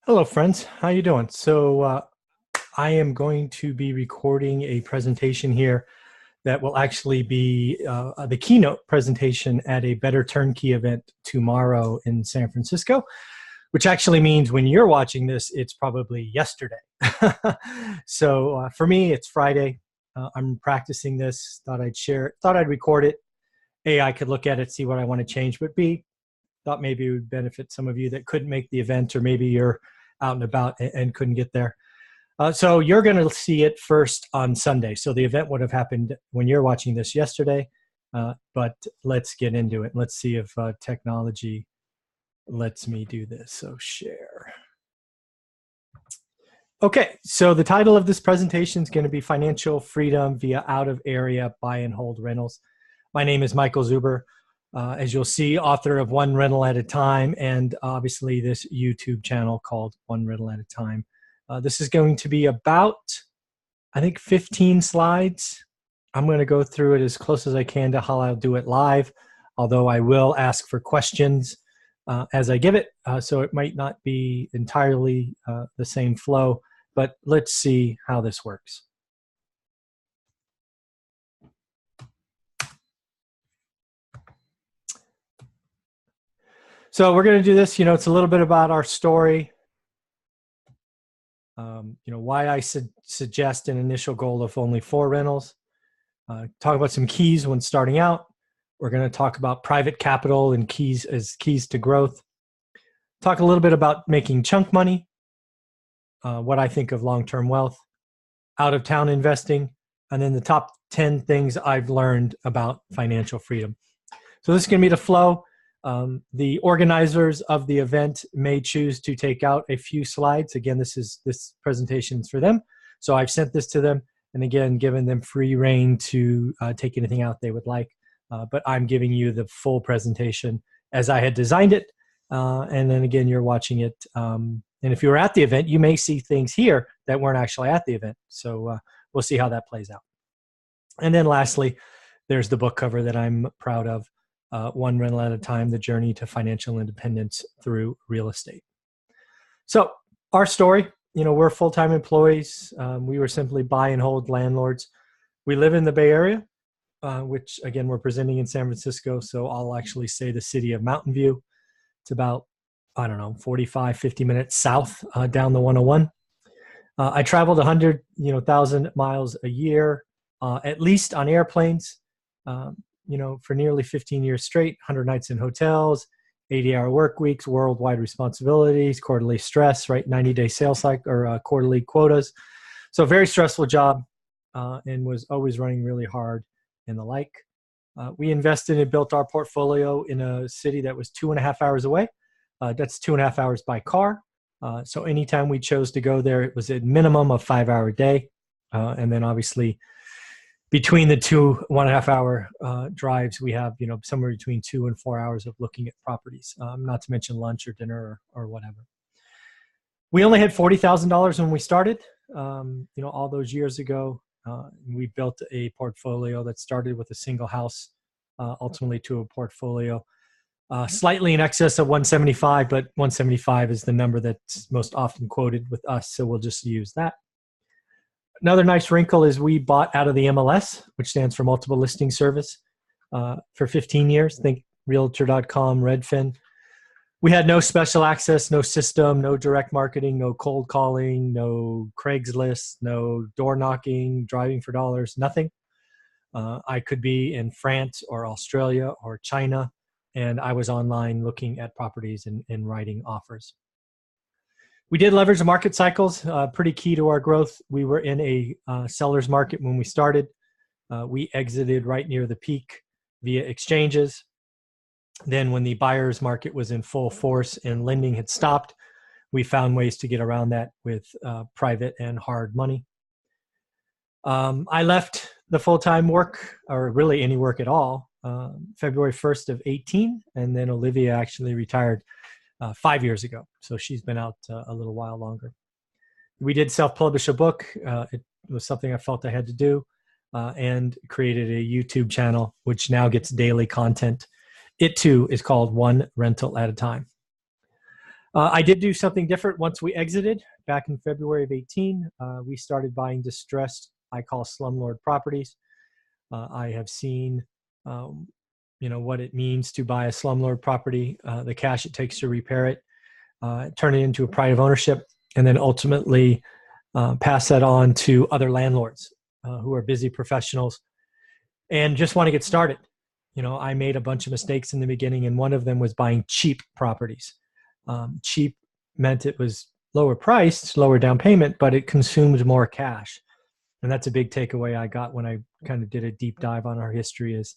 Hello, friends. How you doing? I am going to be recording a presentation here that will actually be the keynote presentation at a Better Turnkey event tomorrow in San Francisco, which actually means when you're watching this, it's probably yesterday. For me, it's Friday. I'm practicing this. Thought I'd share it. Thought I'd record it. A, I could look at it, see what I want to change. But B, thought maybe it would benefit some of you that couldn't make the event, or maybe you're out and about and couldn't get there. So you're going to see it first on Sunday. So the event would have happened when you're watching this yesterday, but let's get into it. Let's see if technology lets me do this. So share. Okay, so the title of this presentation is going to be Financial Freedom via Out-of-Area Buy and Hold Rentals. My name is Michael Zuber. As you'll see, author of One Rental at a Time, and obviously this YouTube channel called One Rental at a Time. This is going to be about, I think, 15 slides. I'm going to go through it as close as I can to how I'll do it live, although I will ask for questions as I give it, so it might not be entirely the same flow, but let's see how this works. So we're going to do this, it's a little bit about our story, why I suggest an initial goal of only 4 rentals, talk about some keys when starting out. We're going to talk about private capital and keys as keys to growth, talk a little bit about making chunk money, what I think of long-term wealth, out-of-town investing, and then the top 10 things I've learned about financial freedom. So this is going to be the flow. The organizers of the event may choose to take out a few slides. Again, this presentation is for them. So I've sent this to them, and again, given them free reign to take anything out they would like. But I'm giving you the full presentation as I had designed it. And then again, you're watching it. And if you were at the event, you may see things here that weren't actually at the event. So we'll see how that plays out. And then lastly, there's the book cover that I'm proud of. One Rental at a Time, The Journey to Financial Independence Through Real Estate. So our story, we're full-time employees. We were simply buy and hold landlords. We live in the Bay Area, which again, we're presenting in San Francisco. So I'll actually say the city of Mountain View. It's about, 45, 50 minutes south down the 101. I traveled 100,000 miles a year, at least on airplanes. For nearly 15 years straight, 100 nights in hotels, 80-hour work weeks, worldwide responsibilities, quarterly stress, right? 90-day sales cycle or quarterly quotas. So very stressful job, and was always running really hard and the like. We invested and built our portfolio in a city that was 2.5 hours away. That's 2.5 hours by car. So anytime we chose to go there, it was a minimum of 5-hour day. And then obviously, between the 1.5 hour drives, we have somewhere between 2 and 4 hours of looking at properties, not to mention lunch or dinner or whatever. We only had $40,000 when we started. All those years ago, we built a portfolio that started with a single house, ultimately to a portfolio slightly in excess of 175, but 175 is the number that's most often quoted with us, so we'll just use that. Another nice wrinkle is we bought out of the MLS, which stands for Multiple Listing Service, for 15 years. Think Realtor.com, Redfin. We had no special access, no system, no direct marketing, no cold calling, no Craigslist, no door knocking, driving for dollars, nothing. I could be in France or Australia or China, and I was online looking at properties and writing offers. We did leverage the market cycles, pretty key to our growth. We were in a seller's market when we started. We exited right near the peak via exchanges. Then when the buyer's market was in full force and lending had stopped, we found ways to get around that with private and hard money. I left the full-time work, or really any work at all, February 1st of 18, and then Olivia actually retired 5 years ago. So she's been out a little while longer. We did self-publish a book. It was something I felt I had to do, and created a YouTube channel, which now gets daily content. It too is called One Rental at a Time. I did do something different once we exited back in February of 18. We started buying distressed, I call slumlord properties. I have seen, what it means to buy a slumlord property, the cash it takes to repair it, turn it into a pride of ownership, and then ultimately pass that on to other landlords who are busy professionals and just want to get started. I made a bunch of mistakes in the beginning, and one of them was buying cheap properties. Cheap meant it was lower priced, lower down payment, but it consumed more cash. And that's a big takeaway I got when I kind of did a deep dive on our history is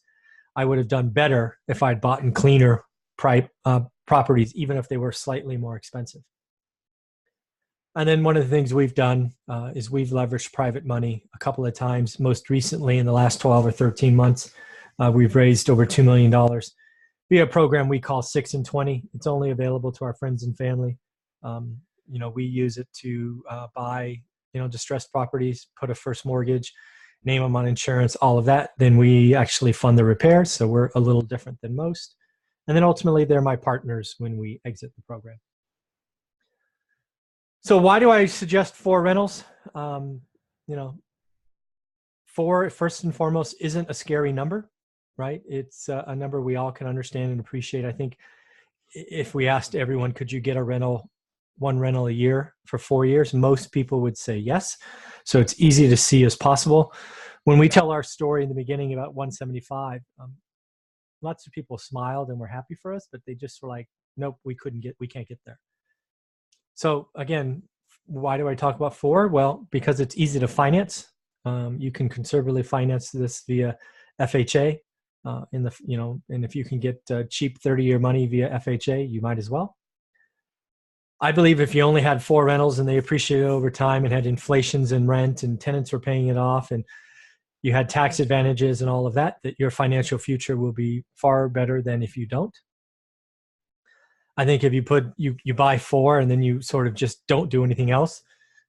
I would have done better if I'd bought in cleaner properties, even if they were slightly more expensive. And then one of the things we've done is we've leveraged private money a couple of times. Most recently, in the last 12 or 13 months, we've raised over $2 million via a program we call 6 and 20. It's only available to our friends and family. We use it to buy, distressed properties, put a first mortgage, name them on insurance, all of that. Then we actually fund the repairs. So we're a little different than most. And then ultimately, they're my partners when we exit the program. So why do I suggest 4 rentals? 4, first and foremost, isn't a scary number, right? It's a number we all can understand and appreciate. I think if we asked everyone, could you get one rental a year for 4 years? Most people would say yes. So it's easy to see as possible. When we tell our story in the beginning about 175, lots of people smiled and were happy for us, but they just were like, nope, we can't get there. So again, why do I talk about 4? Well, because it's easy to finance. You can conservatively finance this via FHA. And if you can get cheap 30-year money via FHA, you might as well. I believe if you only had 4 rentals and they appreciated over time and had inflations in rent and tenants were paying it off and you had tax advantages and all of that your financial future will be far better than if you don't. I think if you buy 4 and then you sort of just don't do anything else,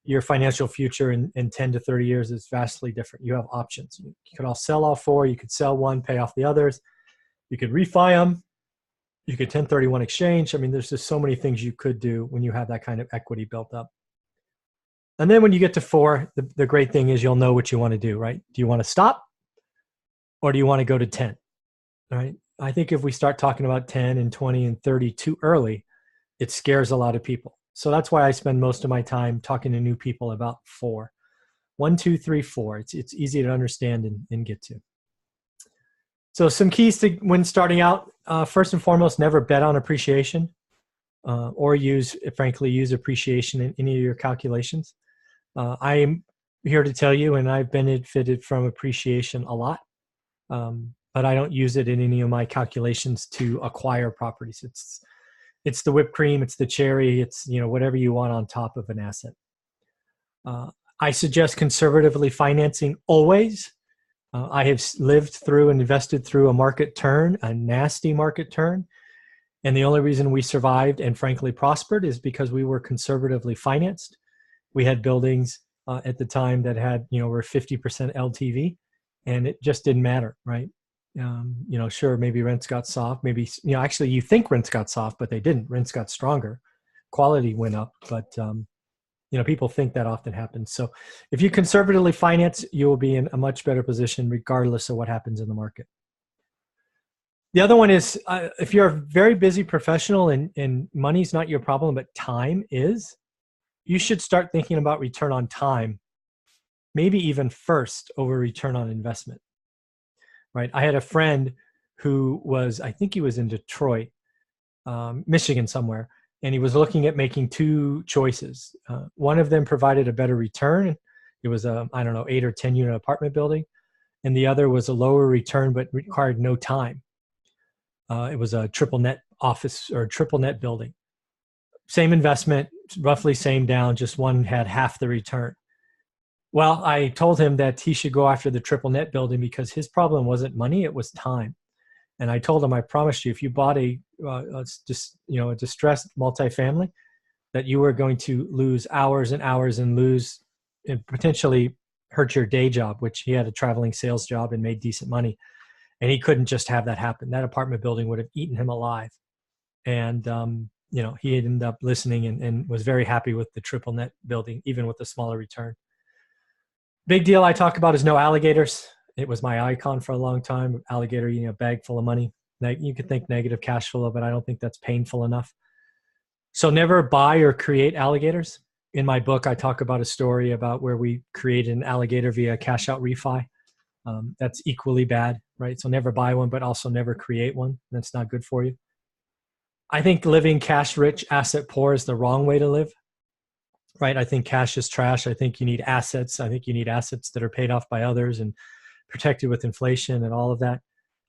your financial future in 10 to 30 years is vastly different. You have options. You could all sell all 4. You could sell one, pay off the others. You could refi them. You could 1031 exchange. I mean, there's just so many things you could do when you have that kind of equity built up. And then when you get to 4, the great thing is you'll know what you want to do, right? Do you want to stop or do you want to go to 10? All right. I think if we start talking about 10 and 20 and 30 too early, it scares a lot of people. So that's why I spend most of my time talking to new people about 4. 1, 2, 3, 4. It's easy to understand and get to. So some keys to when starting out, first and foremost, never bet on appreciation or use appreciation in any of your calculations. I am here to tell you, and I've benefited from appreciation a lot, but I don't use it in any of my calculations to acquire properties. It's the whipped cream, it's the cherry, it's whatever you want on top of an asset. I suggest conservatively financing always. I have lived through and invested through a market turn, a nasty market turn. And the only reason we survived and frankly prospered is because we were conservatively financed. We had buildings at the time that had, were 50% LTV, and it just didn't matter, right? Sure, maybe rents got soft. Maybe, actually you think rents got soft, but they didn't. Rents got stronger. Quality went up, but people think that often happens. So if you conservatively finance, you will be in a much better position regardless of what happens in the market. The other one is if you're a very busy professional and money's not your problem, but time is, you should start thinking about return on time, maybe even first over return on investment, right? I had a friend who I think he was in Detroit, Michigan somewhere, and he was looking at making 2 choices. One of them provided a better return. It was a, 8 or 10 unit apartment building. And the other was a lower return, but required no time. It was a triple net office or triple net building. Same investment, roughly same down, just one had half the return. Well, I told him that he should go after the triple net building because his problem wasn't money, it was time. And I told him, I promised you, if you bought a distressed multifamily, that you were going to lose hours and hours and lose and potentially hurt your day job, which he had a traveling sales job and made decent money. And he couldn't just have that happen. That apartment building would have eaten him alive. And he ended up listening and was very happy with the triple net building, even with the smaller return. Big deal I talk about is no alligators. It was my icon for a long time. Alligator eating a bag full of money. You could think negative cash flow, but I don't think that's painful enough. So never buy or create alligators. In my book, I talk about a story about where we created an alligator via cash out refi. That's equally bad, right? So never buy one, but also never create one. That's not good for you. I think living cash rich, asset poor is the wrong way to live, right? I think cash is trash. I think you need assets. I think you need assets that are paid off by others and protected with inflation and all of that.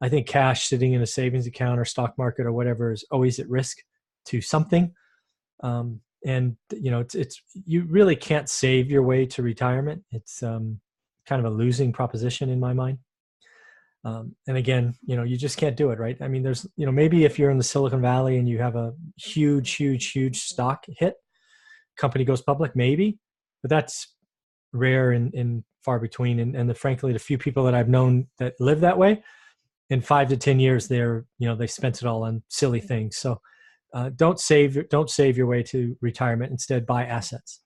I think cash sitting in a savings account or stock market or whatever is always at risk to something. And it's you really can't save your way to retirement. It's kind of a losing proposition in my mind. And again, you just can't do it, right? I mean, there's, maybe if you're in the Silicon Valley and you have a huge stock hit, company goes public, maybe, but that's rare and far between. And frankly, the few people that I've known that live that way, in 5 to 10 years, they spent it all on silly things. So don't save your way to retirement. Instead, buy assets.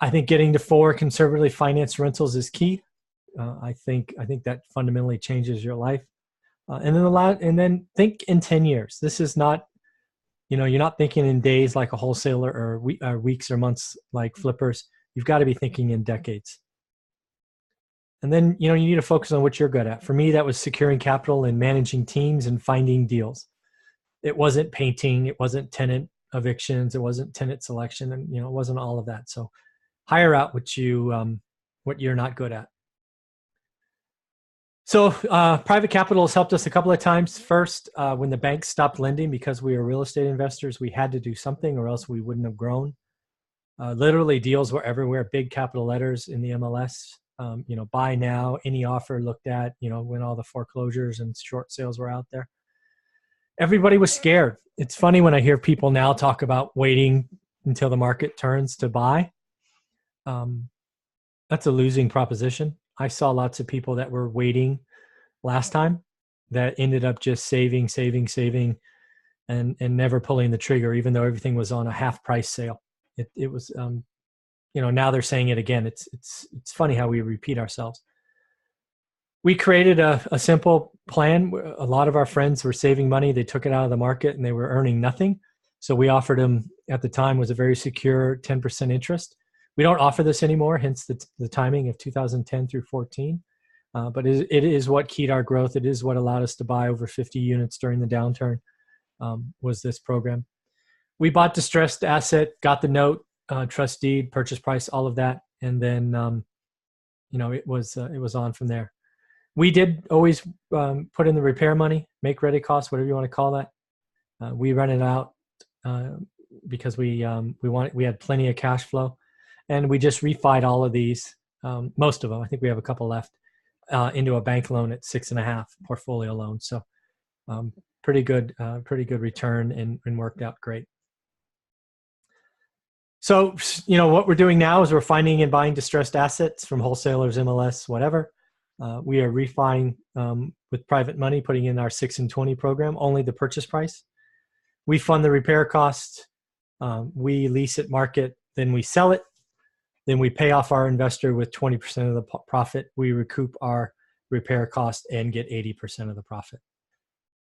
I think getting to 4 conservatively financed rentals is key. I think that fundamentally changes your life. And then think in 10 years. This is not, you're not thinking in days like a wholesaler or weeks or months like flippers. You've got to be thinking in decades. And then, you need to focus on what you're good at. For me, that was securing capital and managing teams and finding deals. It wasn't painting. It wasn't tenant evictions. It wasn't tenant selection. And, it wasn't all of that. So hire out what you're not good at. So private capital has helped us a couple of times. First, when the banks stopped lending because we were real estate investors, we had to do something or else we wouldn't have grown. Literally deals were everywhere, big capital letters in the MLS. Buy now, any offer looked at, when all the foreclosures and short sales were out there. Everybody was scared. It's funny when I hear people now talk about waiting until the market turns to buy. That's a losing proposition. I saw lots of people that were waiting last time that ended up just saving and never pulling the trigger, even though everything was on a half price sale. It was, now they're saying it again. It's funny how we repeat ourselves. We created a simple plan. A lot of our friends were saving money. They took it out of the market and they were earning nothing. So we offered them, at the time, was a very secure 10% interest. We don't offer this anymore, hence the timing of 2010 through 14. But it is what keyed our growth. It is what allowed us to buy over 50 units during the downturn, was this program. We bought distressed asset, got the note, trust deed, purchase price, all of that. And then, it was on from there. We did always put in the repair money, make ready costs, whatever you want to call that. We run it out because we had plenty of cash flow. And we just refied all of these, most of them. I think we have a couple left, into a bank loan at 6.5 portfolio loan. So pretty good return and worked out great. So, what we're doing now is we're finding and buying distressed assets from wholesalers, MLS, whatever. We are refining with private money, putting in our 6 and 20 program, only the purchase price. We fund the repair cost. We lease at market, then we sell it. Then we pay off our investor with 20% of the profit. We recoup our repair cost and get 80% of the profit.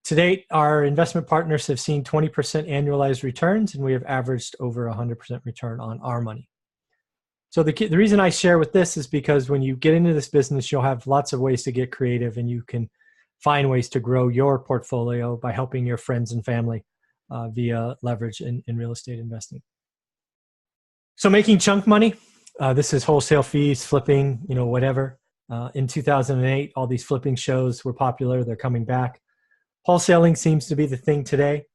To date, our investment partners have seen 20% annualized returns, and we have averaged over 100% return on our money. So the reason I share with this is because when you get into this business, you'll have lots of ways to get creative, and you can find ways to grow your portfolio by helping your friends and family via leverage in real estate investing. So making chunk money. This is wholesale fees, flipping, whatever. In 2008, all these flipping shows were popular. They're coming back. Wholesaling seems to be the thing today.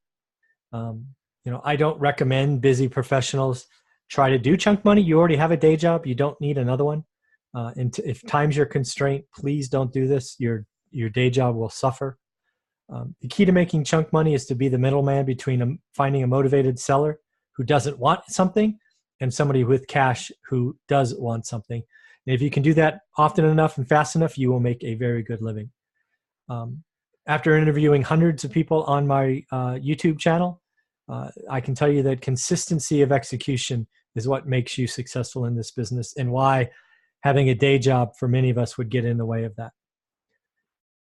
I don't recommend busy professionals try to do chunk money. You already have a day job. You don't need another one. And if time's your constraint, please don't do this. Your day job will suffer. The key to making chunk money is to be the middleman between finding a motivated seller who doesn't want something and somebody with cash who does want something. And if you can do that often enough and fast enough, you will make a very good living. After interviewing hundreds of people on my YouTube channel, I can tell you that consistency of execution is what makes you successful in this business, and why having a day job for many of us would get in the way of that.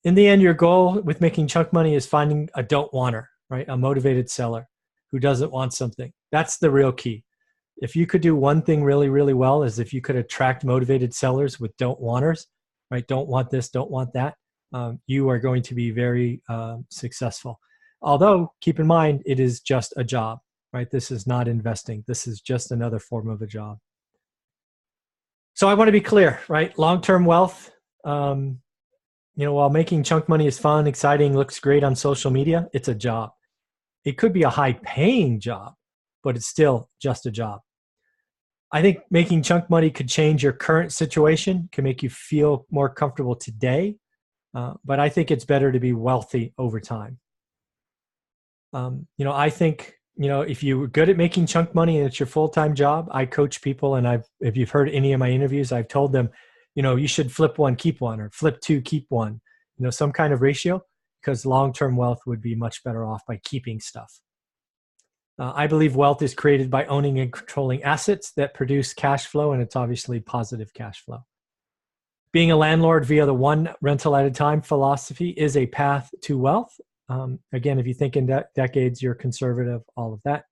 In the end, your goal with making chunk money is finding a don't wanter, right? A motivated seller who doesn't want something. That's the real key. If you could do one thing really, really well, is if you could attract motivated sellers with don't wanters, right? Don't want this, don't want that. You are going to be very successful. Although, keep in mind, it is just a job, right? This is not investing. This is just another form of a job. So I want to be clear, right? Long-term wealth, while making chunk money is fun, exciting, looks great on social media, it's a job. It could be a high-paying job, but it's still just a job. I think making chunk money could change your current situation, can make you feel more comfortable today, but I think it's better to be wealthy over time. I think, if you're good at making chunk money and it's your full-time job, I coach people, and if you've heard any of my interviews, I've told them, you should flip one, keep one, or flip two, keep one, some kind of ratio, because long-term wealth would be much better off by keeping stuff. I believe wealth is created by owning and controlling assets that produce cash flow, and it's obviously positive cash flow. Being a landlord via the one rental at a time philosophy is a path to wealth. Again, if you think in decades, you're conservative, all of that.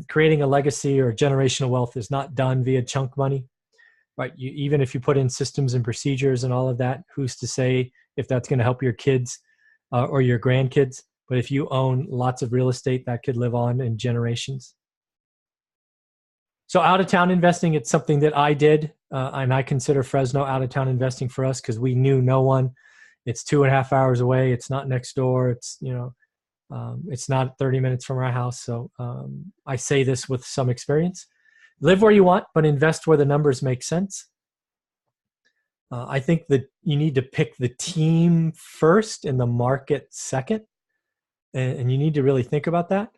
Creating a legacy or generational wealth is not done via chunk money, right? Even if you put in systems and procedures and all of that, who's to say if that's going to help your kids or your grandkids? But if you own lots of real estate, that could live on in generations. So out-of-town investing, it's something that I did, and I consider Fresno out-of-town investing for us because we knew no one. It's 2.5 hours away. It's not next door. It's it's not 30 minutes from our house. So I say this with some experience. Live where you want, but invest where the numbers make sense. I think that you need to pick the team first and the market second, and you need to really think about that.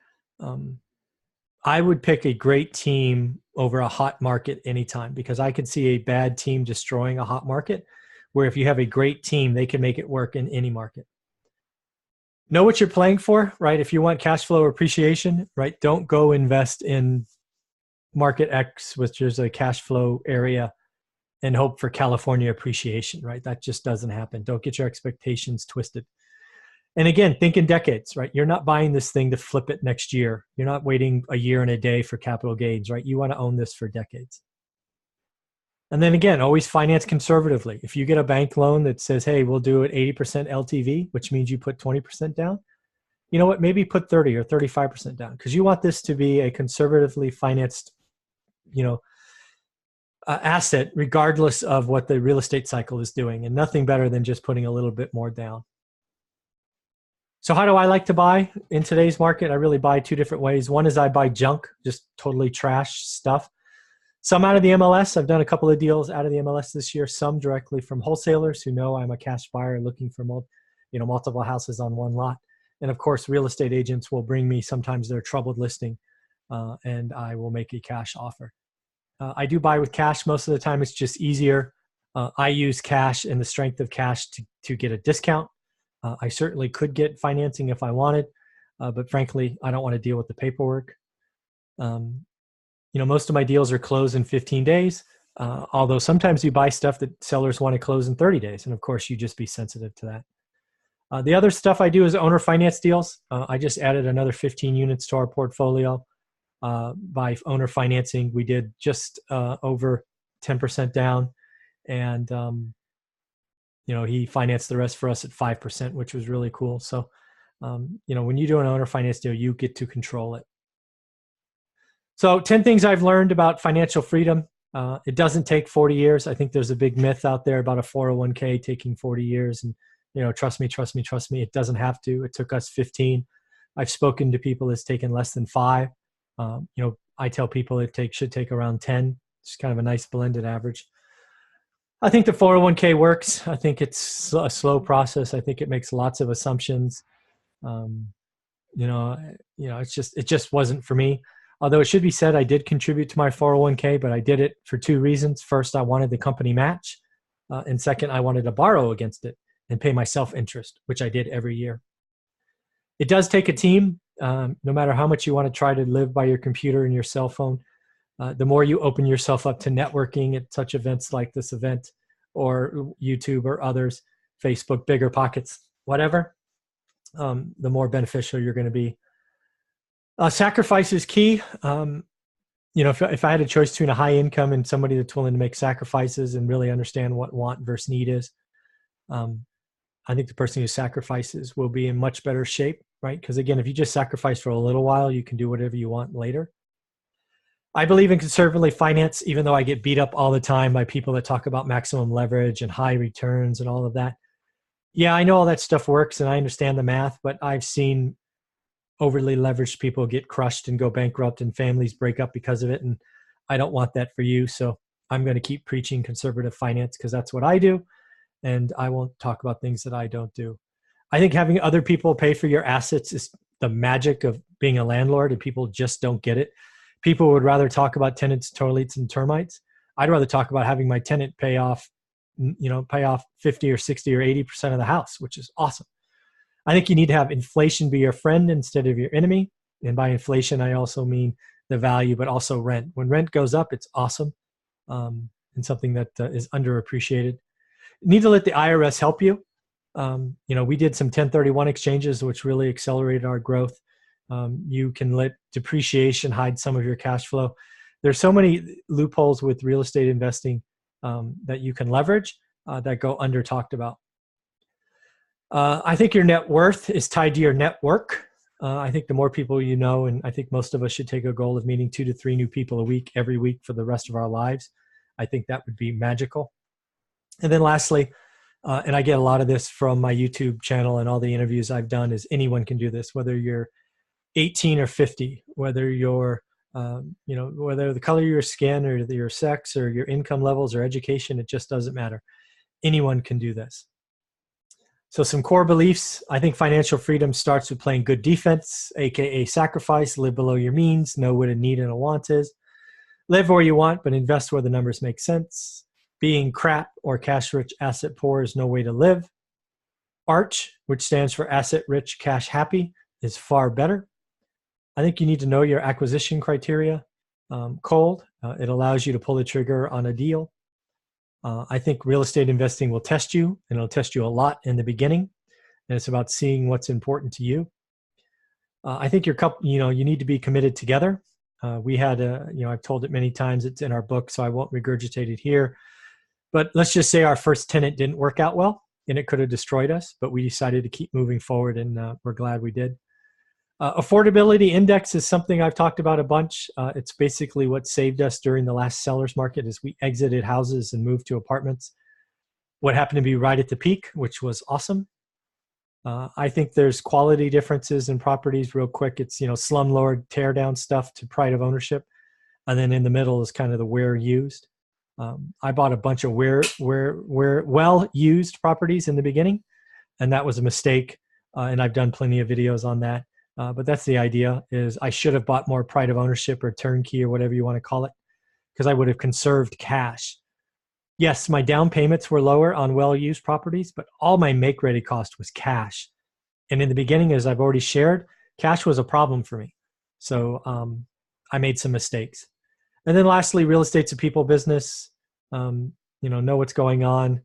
I would pick a great team over a hot market anytime, because I could see a bad team destroying a hot market, where if you have a great team, they can make it work in any market. Know what you're playing for, right? If you want cash flow or appreciation, right, don't go invest in market X, which is a cash flow area, and hope for California appreciation, right? That just doesn't happen. Don't get your expectations twisted. And again, think in decades, right? You're not buying this thing to flip it next year. You're not waiting a year and a day for capital gains, right? You want to own this for decades. And then again, always finance conservatively. If you get a bank loan that says, hey, we'll do it 80% LTV, which means you put 20% down, you know what, maybe put 30 or 35% down, because you want this to be a conservatively financed, asset, regardless of what the real estate cycle is doing, and nothing better than just putting a little bit more down. So how do I like to buy in today's market? I really buy two different ways. One is I buy junk, just totally trash stuff. Some out of the MLS. I've done a couple of deals out of the MLS this year, some directly from wholesalers who know I'm a cash buyer looking for multiple houses on one lot. And of course, real estate agents will bring me sometimes their troubled listing, and I will make a cash offer. I do buy with cash. Most of the time, it's just easier. I use cash and the strength of cash to get a discount. I certainly could get financing if I wanted, but frankly, I don't want to deal with the paperwork. Most of my deals are closed in 15 days, although sometimes you buy stuff that sellers want to close in 30 days. And of course, you just be sensitive to that. The other stuff I do is owner finance deals. I just added another 15 units to our portfolio by owner financing. We did just over 10% down, and he financed the rest for us at 5%, which was really cool. So, when you do an owner finance deal, you get to control it. So 10 things I've learned about financial freedom. It doesn't take 40 years. I think there's a big myth out there about a 401k taking 40 years. And, trust me, it doesn't have to. It took us 15. I've spoken to people it's taken less than 5. I tell people it should take around 10. It's kind of a nice blended average. I think the 401k works. I think it's a slow process. I think it makes lots of assumptions. It just wasn't for me. Although it should be said, I did contribute to my 401k, but I did it for 2 reasons. First, I wanted the company match. And second, I wanted to borrow against it and pay myself interest, which I did every year. It does take a team. no matter how much you want to try to live by your computer and your cell phone, the more you open yourself up to networking at such events like this event or YouTube or others, Facebook, Bigger Pockets, whatever, the more beneficial you're going to be. Sacrifice is key. If I had a choice between a high income and somebody that's willing to make sacrifices and really understand what want versus need is, I think the person who sacrifices will be in much better shape, right? Because again, if you just sacrifice for a little while, you can do whatever you want later. I believe in conservatively finance, even though I get beat up all the time by people that talk about maximum leverage and high returns and all of that. Yeah, I know all that stuff works and I understand the math, but I've seen overly leveraged people get crushed and go bankrupt and families break up because of it. And I don't want that for you. So I'm going to keep preaching conservative finance because that's what I do. And I won't talk about things that I don't do. I think having other people pay for your assets is the magic of being a landlord, and people just don't get it. People would rather talk about tenants, toilets, and termites. I'd rather talk about having my tenant pay off 50 or 60 or 80% of the house, which is awesome. I think you need to have inflation be your friend instead of your enemy. And by inflation, I also mean the value, but also rent. When rent goes up, it's awesome, and something that is underappreciated. You need to let the IRS help you. We did some 1031 exchanges, which really accelerated our growth. You can let depreciation hide some of your cash flow. There's so many loopholes with real estate investing that you can leverage that go under talked about. I think your net worth is tied to your network. I think the more people you know, and I think most of us should take a goal of meeting 2 to 3 new people a week, every week for the rest of our lives. I think that would be magical. And then lastly, and I get a lot of this from my YouTube channel and all the interviews I've done, is anyone can do this, whether you're 18 or 50, whether you're, whether the color of your skin or your sex or your income levels or education, it just doesn't matter. Anyone can do this. So some core beliefs. I think financial freedom starts with playing good defense, AKA sacrifice, live below your means, know what a need and a want is. Live where you want, but invest where the numbers make sense. Being crap or cash rich, asset poor is no way to live. ARCH, which stands for asset rich, cash happy, is far better. I think you need to know your acquisition criteria. Cold, it allows you to pull the trigger on a deal. I think real estate investing will test you, and it'll test you a lot in the beginning. And it's about seeing what's important to you. I think your couple, you need to be committed together. We had I've told it many times, it's in our book, so I won't regurgitate it here. But let's just say our first tenant didn't work out well, and it could have destroyed us, but we decided to keep moving forward, and we're glad we did. Affordability index is something I've talked about a bunch. It's basically what saved us during the last seller's market is we exited houses and moved to apartments. What happened to be right at the peak, which was awesome. I think there's quality differences in properties real quick. It's, slumlord tear down stuff to pride of ownership. And then in the middle is kind of the where used. I bought a bunch of where well-used properties in the beginning, and that was a mistake. And I've done plenty of videos on that. But that's the idea, is I should have bought more pride of ownership or turnkey or whatever you want to call it, because I would have conserved cash. Yes, my down payments were lower on well-used properties, but all my make-ready cost was cash. And in the beginning, as I've already shared, cash was a problem for me. So I made some mistakes. And then lastly, real estate's a people business. Know what's going on.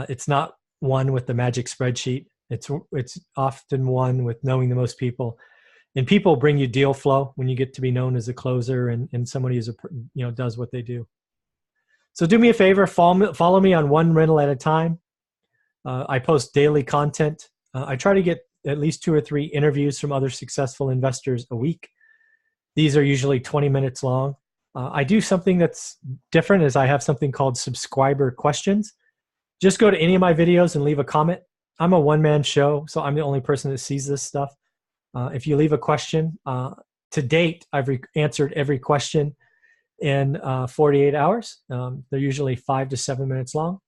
It's not one with the magic spreadsheet. It's often one with knowing the most people. And people bring you deal flow when you get to be known as a closer and somebody who's does what they do. So do me a favor, follow me on one rental at a time. I post daily content. I try to get at least 2 or 3 interviews from other successful investors a week. These are usually 20 minutes long. I do something that's different, is I have something called subscriber questions. Just go to any of my videos and leave a comment. I'm a one-man show, so I'm the only person that sees this stuff. If you leave a question, to date, I've answered every question in 48 hours. They're usually 5 to 7 minutes long.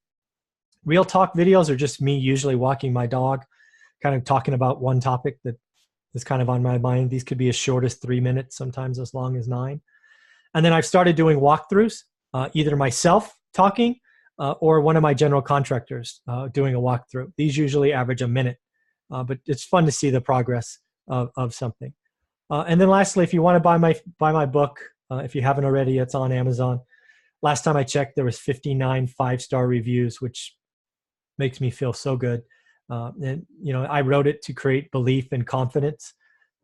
Real talk videos are just me usually walking my dog, kind of talking about one topic that is kind of on my mind. These could be as short as 3 minutes, sometimes as long as 9. And then I've started doing walkthroughs, either myself talking or one of my general contractors doing a walkthrough. These usually average a minute, but it's fun to see the progress of something. And then lastly, if you want to buy my book, if you haven't already, it's on Amazon. Last time I checked, there was 59 5-star reviews, which makes me feel so good. And I wrote it to create belief and confidence.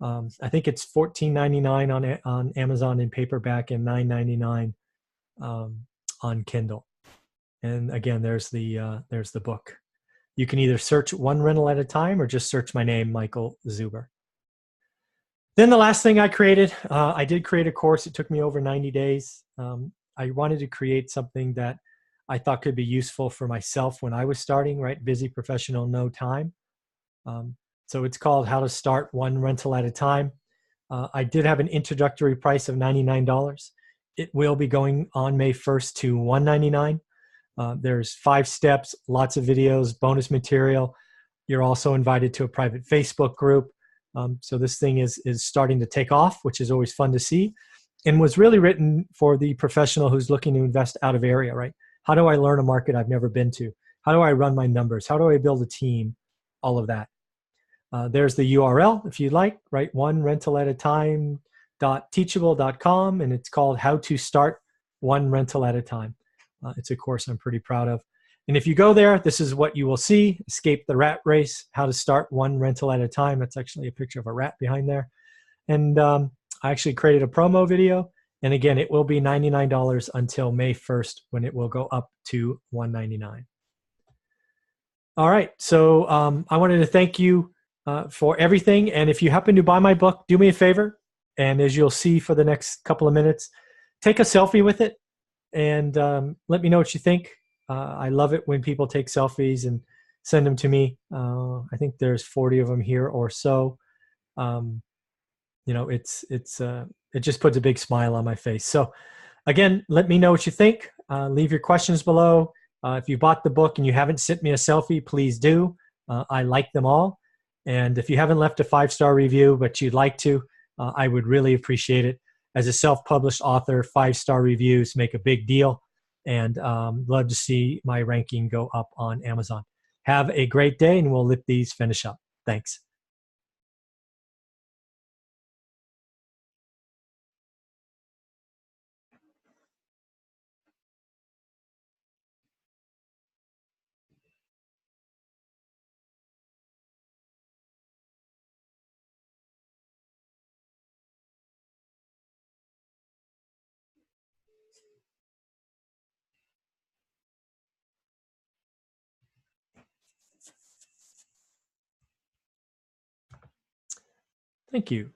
I think it's $14.99 on Amazon in paperback and $9.99 on Kindle. And again, there's the book. You can either search one rental at a time or just search my name, Michael Zuber. Then the last thing I created, I did create a course. It took me over 90 days. I wanted to create something that I thought could be useful for myself when I was starting, right? Busy professional, no time. So it's called How to Start One Rental at a Time. I did have an introductory price of $99. It will be going on May 1st to $199. There's 5 steps, lots of videos, bonus material. You're also invited to a private Facebook group. So this thing is starting to take off, which is always fun to see, and was really written for the professional who's looking to invest out of area, right? How do I learn a market I've never been to? How do I run my numbers? How do I build a team? All of that. There's the URL if you'd like, right? One rental at a time.teachable.com, and it's called How to Start One Rental at a Time. It's a course I'm pretty proud of. And if you go there, this is what you will see. Escape the rat race, how to start one rental at a time. That's actually a picture of a rat behind there. And I actually created a promo video. And again, it will be $99 until May 1st when it will go up to $199. All right. So I wanted to thank you for everything. And if you happen to buy my book, do me a favor. And as you'll see for the next couple of minutes, take a selfie with it and let me know what you think. I love it when people take selfies and send them to me. I think there's 40 of them here or so. It just puts a big smile on my face. So again, let me know what you think. Leave your questions below. If you bought the book and you haven't sent me a selfie, please do. I like them all. And if you haven't left a 5-star review, but you'd like to, I would really appreciate it. As a self-published author, 5-star reviews make a big deal. And love to see my ranking go up on Amazon. Have a great day, and we'll let these finish up. Thanks. Thank you.